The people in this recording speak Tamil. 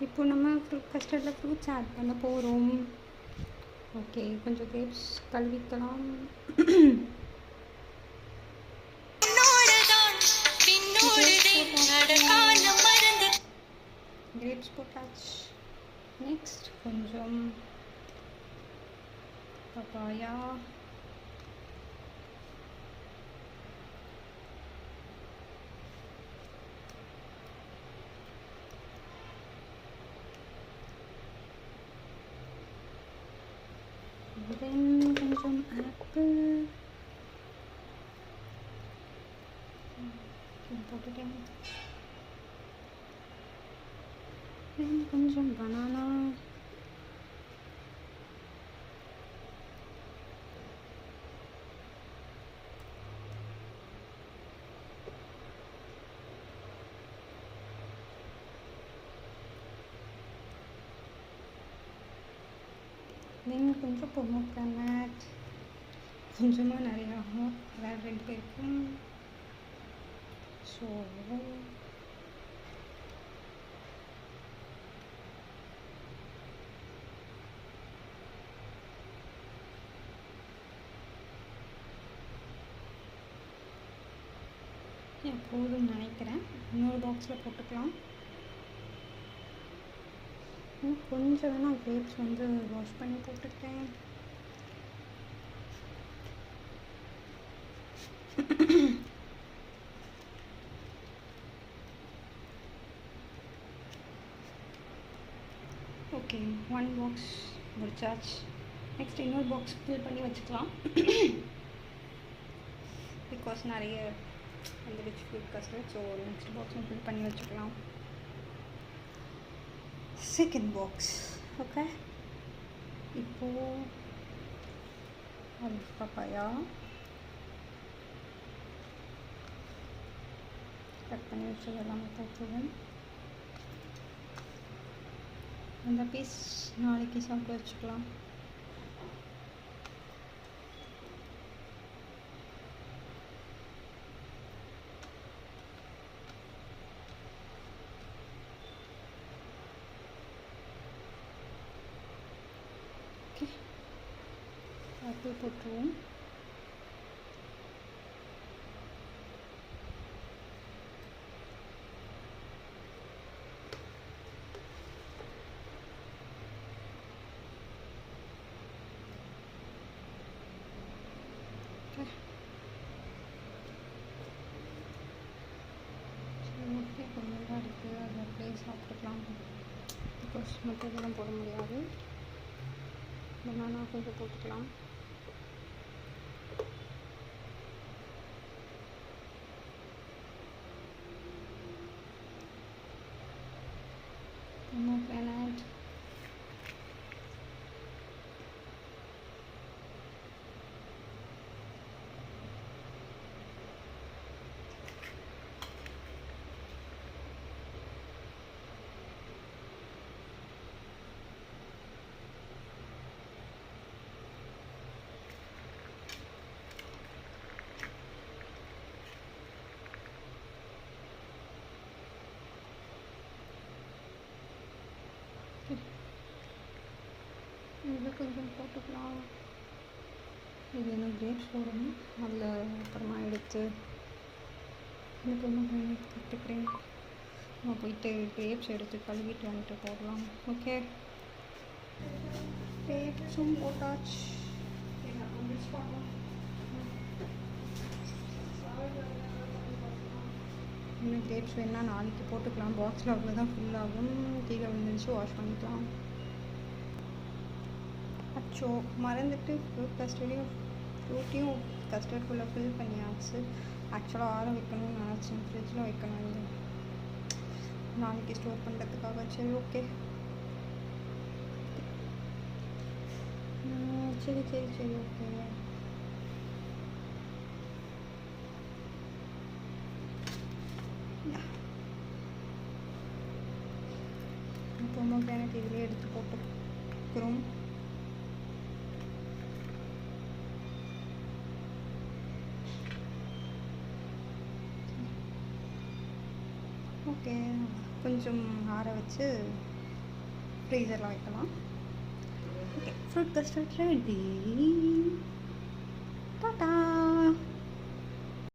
இப்போ நம்ம ஃப்ரூட் கஸ்டர்டில் ஃப்ரூட்ஸ் ஆட் பண்ண போகிறோம். ஓகே, கொஞ்சம் கிரேப்ஸ் கழுவிக்கலாம். கிரேப்ஸ் போட்டாச்சு. நெக்ஸ்ட் கொஞ்சம் பப்பாயா, தென் கொஞ்சம் ஆப்பிள் போட்டுட்டேன். தென் கொஞ்சம் பனானா, தென் கொஞ்சம் பொமோக்ரானட், கொஞ்சமாக நிறையா ஆகும், வேறு 2 பேருக்கும். ஸோ போதும்னு நினைக்கிறேன். இன்னொரு பாக்ஸில் போட்டுக்கலாம். கொஞ்சம் வேணால் கிரேப்ஸ் வந்து வாஷ் பண்ணி போட்டுக்கிறேன். ஓகே, 1 பாக்ஸ் முடிச்சாச்சு. நெக்ஸ்ட் இன்னொரு பாக்ஸ் ஃபில் பண்ணி வச்சுக்கலாம். பிகாஸ் நிறைய வந்துடுச்சு ஃப்ரூட் கஸ்டர்ட். ஸோ நெக்ஸ்ட் பாக்ஸும் ஃபில் பண்ணி வச்சுக்கலாம். Second box. ஓகே, இப்போது பப்பாயா கட் பண்ணி வச்சது எல்லாமே போட்டுருவேன். அந்த பீஸ் நாளைக்கு சாப்பிட்டு வச்சுக்கலாம். ஓகே, ஆப்பிள் போட்டுருவோம். கொஞ்சம் தான் இருக்குது, அதை அப்படியே சாப்பிட்டுக்கலாம். பிகாஸ் மற்றதெல்லாம் போட முடியாது. பனானா கொஞ்சம் போட்டுக்கலாம். pomegranate, இதில் கொஞ்சம் போட்டுக்கலாம். இது இன்னும் கிரேப்ஸ் போடணும். அதில் அப்புறமா எடுத்து இந்த பொமக்ரானேட் போட்டுக்கிறேன். நம்ம போயிட்டு கிரேப்ஸ் எடுத்து கழுவிட்டு வந்துட்டு போடலாம். ஓகே, கிரேப்ஸும் போட்டாச்சு. இன்னும் கிரேப்ஸ் வேணால் நாளைக்கு போட்டுக்கலாம். பாக்ஸில் அவ்வளோதான் ஃபுல் ஆகும். கீழே விழுந்துச்சு, வாஷ் பண்ணிக்கலாம். அச்சோ, மறந்துட்டு ஃப்ரூட்டையும் கஸ்டர்ட்குள்ளே ஃபில் பண்ணியாச்சு. ஆக்சுவலாக ஆற வைக்கணும்னு நினச்சேன், ஃப்ரிட்ஜில் வைக்கணும். இந்த நாளைக்கு ஸ்டோர் பண்ணுறதுக்காக. சரி, ஓகே. சரி சரி சரி ஓகே. பொமக்ரானேட் இதிலே எடுத்து போட்டுக்கிறோம். ஓகே, கொஞ்சம் ஆற வச்சு ஃப்ரீசரில் வைக்கலாம். Okay, fruit custard ready.